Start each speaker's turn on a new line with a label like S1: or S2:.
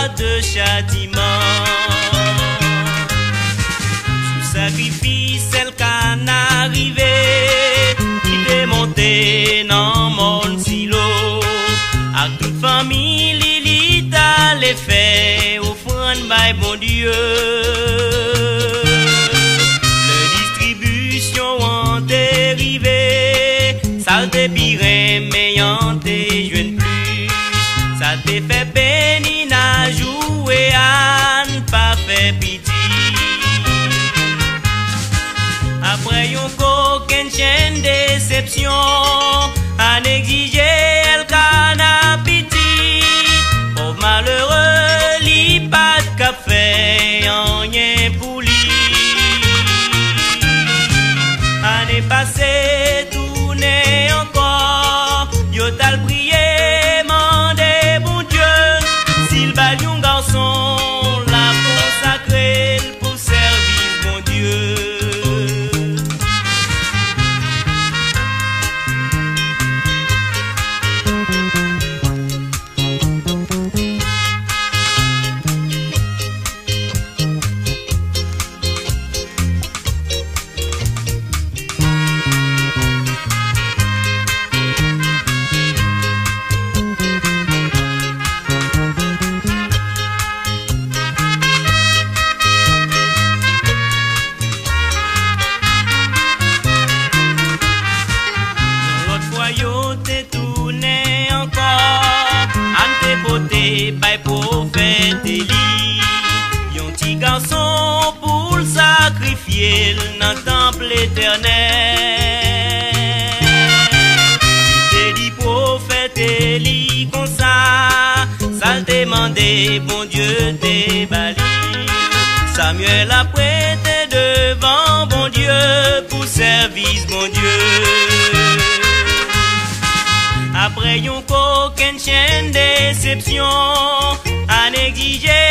S1: pas de châtiment. Sous sacrifice, elle qu'en arrivé, qui démonté dans mon silo. À toute famille, il allait faire offrande by bon Dieu. Le distribution en dérivé, ça te pire, mais en te jeune plus. Ça te fait bénir à jouer à ne pas faire pitié. Après yon coquin chaîne déception, à exiger elle qu'en a pitié. Pauvre malheureux, li pas de café, rien pour lui. Année passée, tourner encore, yo t'al prié, mandé bon Dieu. S'il bat yon garçon, la consacré pour servir bon Dieu. By prophète Élie, yon petit garçon pour le sacrifier dans le temple éternel. Il te dit prophète Élie comme ça le demandé, bon Dieu te bali. Samuel a prêté devant bon Dieu pour service bon Dieu. Après yon coquin chaîne déception, à exiger